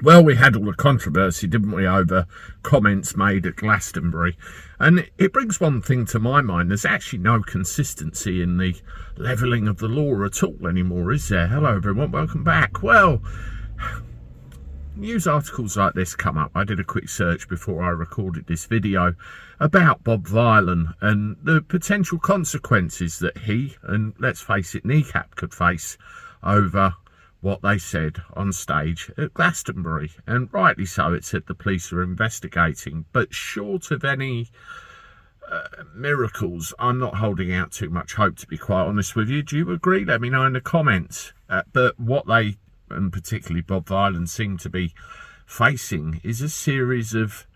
Well, we had all the controversy, didn't we, over comments made at Glastonbury. And it brings one thing to my mind. There's actually no consistency in the levelling of the law at all anymore, is there? Hello, everyone. Welcome back. Well, news articles like this come up. I did a quick search before I recorded this video about Bob Vylan and the potential consequences that he, and let's face it, Kneecap could face over what they said on stage at Glastonbury. And rightly so, it said the police are investigating, but short of any miracles, I'm not holding out too much hope, to be quite honest with you. Do you agree? Let me know in the comments. But what they, and particularly Bob Vylan, seem to be facing is a series of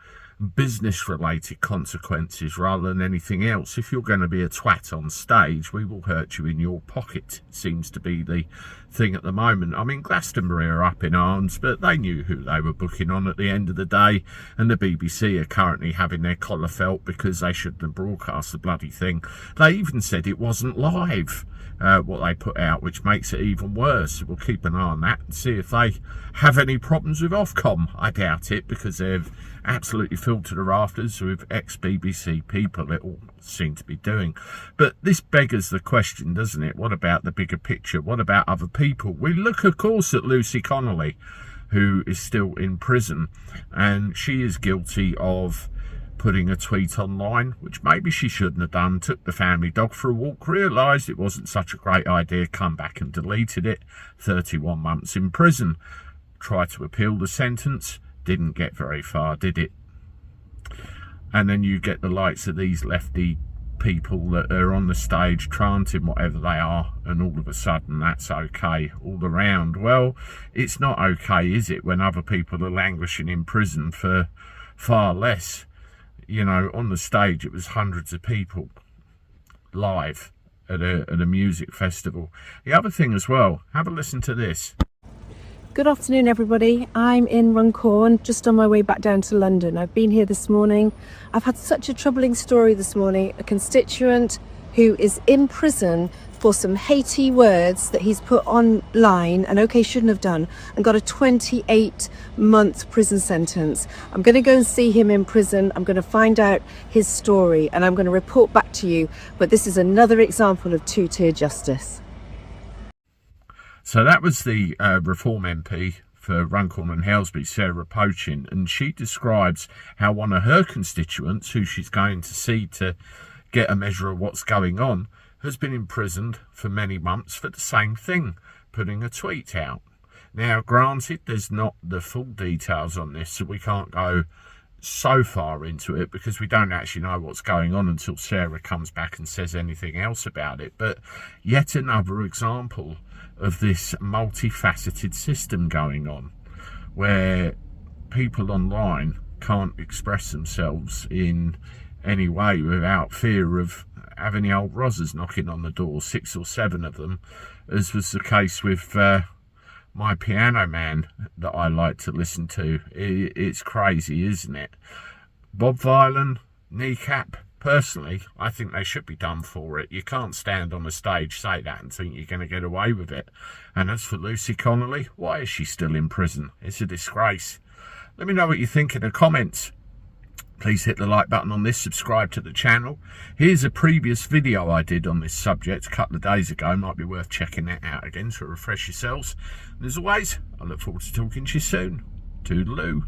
business-related consequences rather than anything else. If you're going to be a twat on stage, we will hurt you in your pocket, seems to be the thing at the moment. I mean, Glastonbury are up in arms, but they knew who they were booking on at the end of the day, and the BBC are currently having their collar felt because they shouldn't have broadcast the bloody thing. They even said it wasn't live, what they put out, which makes it even worse. We'll keep an eye on that and see if they have any problems with Ofcom. I doubt it, because they've absolutely filled to the rafters with ex-BBC people. It all seem to be doing. But this beggars the question, doesn't it? What about the bigger picture? What about other people? We look, of course, at Lucy Connolly, who is still in prison, and she is guilty of putting a tweet online, which maybe she shouldn't have done. Took the family dog for a walk, realised it wasn't such a great idea, come back and deleted it. 31 months in prison. Tried to appeal the sentence, didn't get very far, did it? And then you get the likes of these lefty people that are on the stage chanting whatever they are, and all of a sudden that's okay all around. Well, it's not okay, is it, when other people are languishing in prison for far less? You know, on the stage it was hundreds of people live at a music festival. The other thing as well, have a listen to this. Good afternoon, everybody. I'm in Runcorn, just on my way back down to London. I've been here this morning. I've had such a troubling story this morning. A constituent who is in prison for some hatey words that he's put online, and okay, shouldn't have done, and got a 28-month prison sentence. I'm going to go and see him in prison. I'm going to find out his story, and I'm going to report back to you. But this is another example of two-tier justice. So that was the Reform MP for Runcorn and Helsby, Sarah Pochin, and she describes how one of her constituents, who she's going to see to get a measure of what's going on, has been imprisoned for many months for the same thing, putting a tweet out. Now, granted, there's not the full details on this, so we can't go so far into it because we don't actually know what's going on until Sarah comes back and says anything else about it. But yet another example of this multifaceted system going on, where people online can't express themselves in any way without fear of having the old rozzers knocking on the door, 6 or 7 of them, as was the case with my piano man that I like to listen to. It's crazy, isn't it? Bob Vylan, Kneecap, personally, I think they should be done for it. You can't stand on a stage, say that, and think you're going to get away with it. And as for Lucy Connolly, why is she still in prison? It's a disgrace. Let me know what you think in the comments. Please hit the like button on this, subscribe to the channel. Here's a previous video I did on this subject a couple of days ago. Might be worth checking that out again to refresh yourselves. And as always, I look forward to talking to you soon. Toodaloo.